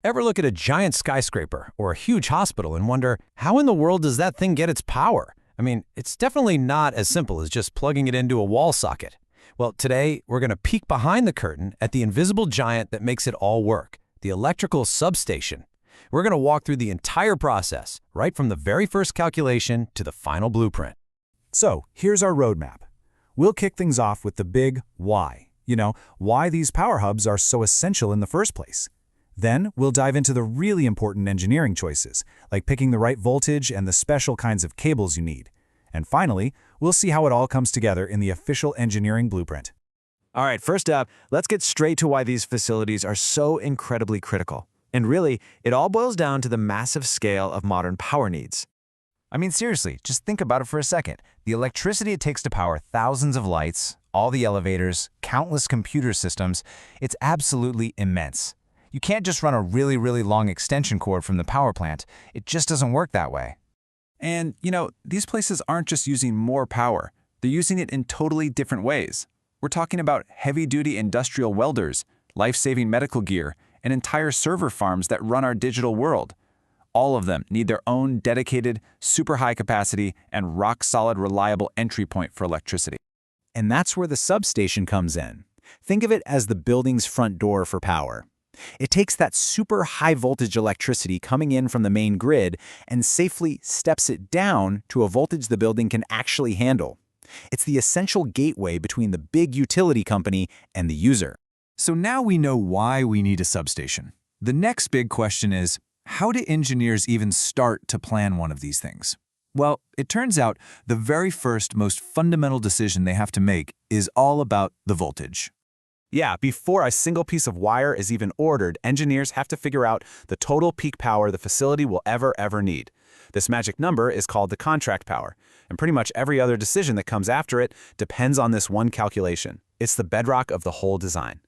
Ever look at a giant skyscraper or a huge hospital and wonder, how in the world does that thing get its power? I mean, it's definitely not as simple as just plugging it into a wall socket. Well, today, we're going to peek behind the curtain at the invisible giant that makes it all work, the electrical substation. We're going to walk through the entire process, right from the very first calculation to the final blueprint. So, here's our roadmap. We'll kick things off with the big why. Why these power hubs are so essential in the first place. Then, we'll dive into the really important engineering choices, like picking the right voltage and the special kinds of cables you need. And finally, we'll see how it all comes together in the official engineering blueprint. All right, first up, let's get straight to why these facilities are so incredibly critical. And really, it all boils down to the massive scale of modern power needs. I mean, seriously, just think about it for a second. The electricity it takes to power thousands of lights, all the elevators, countless computer systems, it's absolutely immense. You can't just run a really long extension cord from the power plant. It just doesn't work that way. And, these places aren't just using more power. They're using it in totally different ways. We're talking about heavy-duty industrial welders, life-saving medical gear, and entire server farms that run our digital world. All of them need their own dedicated, super high capacity, and rock-solid reliable entry point for electricity. And that's where the substation comes in. Think of it as the building's front door for power. It takes that super high voltage electricity coming in from the main grid and safely steps it down to a voltage the building can actually handle. It's the essential gateway between the big utility company and the user. So now we know why we need a substation. The next big question is, how do engineers even start to plan one of these things? Well, it turns out the very first, most fundamental decision they have to make is all about the voltage. Yeah, before a single piece of wire is even ordered, engineers have to figure out the total peak power the facility will ever need. This magic number is called the contract power, and pretty much every other decision that comes after it depends on this one calculation. It's the bedrock of the whole design.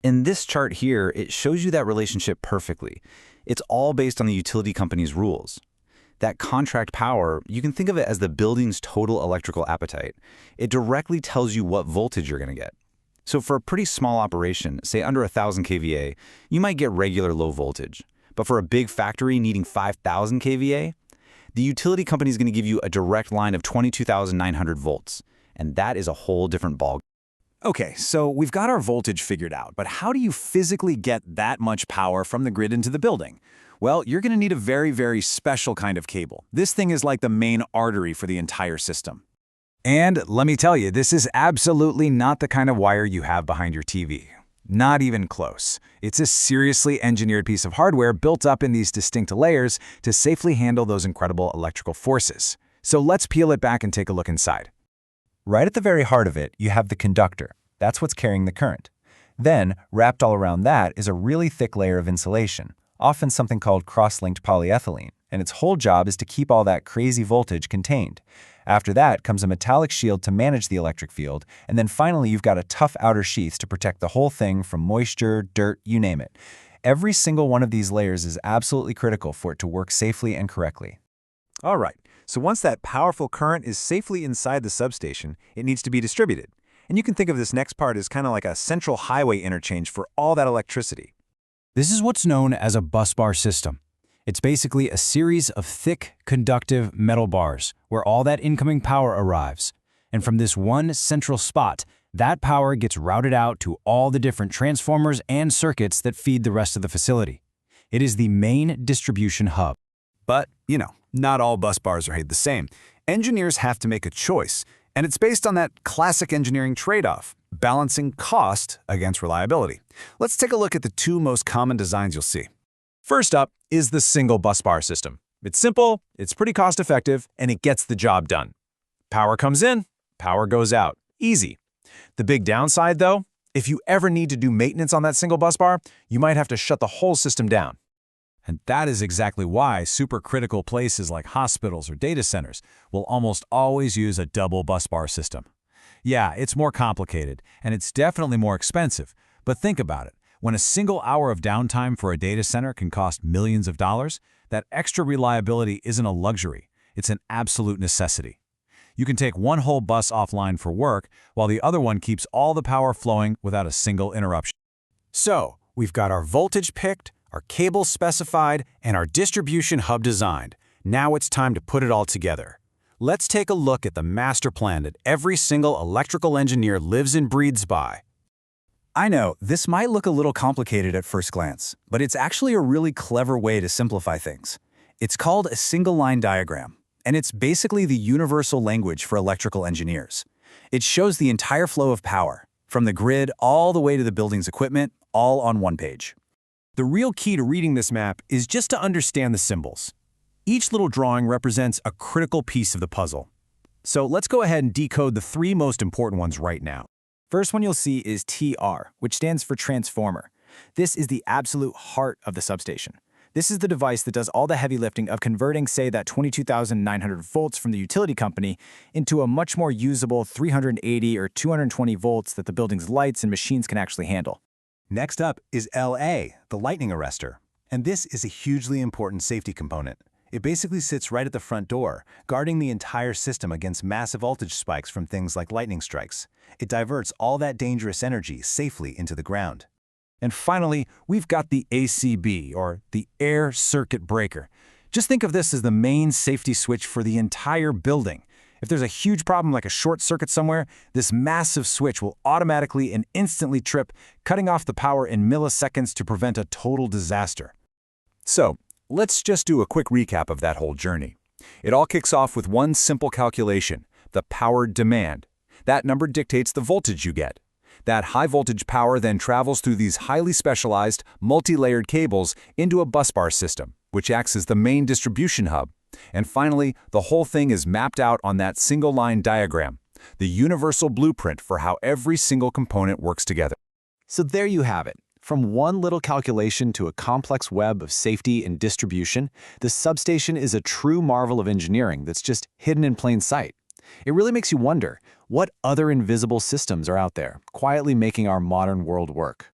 In this chart here, it shows you that relationship perfectly. It's all based on the utility company's rules. That contract power, you can think of it as the building's total electrical appetite. It directly tells you what voltage you're going to get. So for a pretty small operation, say under 1,000 kVA, you might get regular low voltage. But for a big factory needing 5,000 kVA, the utility company is going to give you a direct line of 22,900 volts. And that is a whole different ballgame. Okay, so we've got our voltage figured out, but how do you physically get that much power from the grid into the building? Well, you're going to need a very special kind of cable. This thing is like the main artery for the entire system. And let me tell you, this is absolutely not the kind of wire you have behind your TV. Not even close. It's a seriously engineered piece of hardware built up in these distinct layers to safely handle those incredible electrical forces. So let's peel it back and take a look inside. Right at the very heart of it, you have the conductor. That's what's carrying the current. Then, wrapped all around that is a really thick layer of insulation, often something called cross-linked polyethylene, and its whole job is to keep all that crazy voltage contained. After that comes a metallic shield to manage the electric field, and then finally you've got a tough outer sheath to protect the whole thing from moisture, dirt, you name it. Every single one of these layers is absolutely critical for it to work safely and correctly. All right, so once that powerful current is safely inside the substation, it needs to be distributed. And you can think of this next part as kind of like a central highway interchange for all that electricity. This is what's known as a busbar system. It's basically a series of thick, conductive metal bars where all that incoming power arrives. And from this one central spot, that power gets routed out to all the different transformers and circuits that feed the rest of the facility. It is the main distribution hub. But, not all bus bars are the same. Engineers have to make a choice, and it's based on that classic engineering trade-off, balancing cost against reliability. Let's take a look at the two most common designs you'll see. First up is the single busbar system. It's simple, it's pretty cost-effective, and it gets the job done. Power comes in, power goes out. Easy. The big downside, though, if you ever need to do maintenance on that single busbar, you might have to shut the whole system down. And that is exactly why supercritical places like hospitals or data centers will almost always use a double busbar system. Yeah, it's more complicated, and it's definitely more expensive, but think about it. When a single hour of downtime for a data center can cost millions of dollars, that extra reliability isn't a luxury, it's an absolute necessity. You can take one whole bus offline for work, while the other one keeps all the power flowing without a single interruption. So, we've got our voltage picked, our cables specified, and our distribution hub designed. Now it's time to put it all together. Let's take a look at the master plan that every single electrical engineer lives and breathes by. I know, this might look a little complicated at first glance, but it's actually a really clever way to simplify things. It's called a single-line diagram, and it's basically the universal language for electrical engineers. It shows the entire flow of power, from the grid all the way to the building's equipment, all on one page. The real key to reading this map is just to understand the symbols. Each little drawing represents a critical piece of the puzzle. So let's go ahead and decode the three most important ones right now. First one you'll see is TR, which stands for transformer. This is the absolute heart of the substation. This is the device that does all the heavy lifting of converting, say, that 22,900 volts from the utility company into a much more usable 380 or 220 volts that the building's lights and machines can actually handle. Next up is LA, the lightning arrestor. And this is a hugely important safety component. It basically sits right at the front door, guarding the entire system against massive voltage spikes from things like lightning strikes. It diverts all that dangerous energy safely into the ground. And finally, we've got the ACB, or the air circuit breaker. Just think of this as the main safety switch for the entire building. If there's a huge problem like a short circuit somewhere, this massive switch will automatically and instantly trip, cutting off the power in milliseconds to prevent a total disaster. So, let's just do a quick recap of that whole journey. It all kicks off with one simple calculation, the power demand. That number dictates the voltage you get. That high-voltage power then travels through these highly specialized, multi-layered cables into a busbar system, which acts as the main distribution hub. And finally, the whole thing is mapped out on that single-line diagram, the universal blueprint for how every single component works together. So there you have it. From one little calculation to a complex web of safety and distribution, the substation is a true marvel of engineering that's just hidden in plain sight. It really makes you wonder, what other invisible systems are out there, quietly making our modern world work?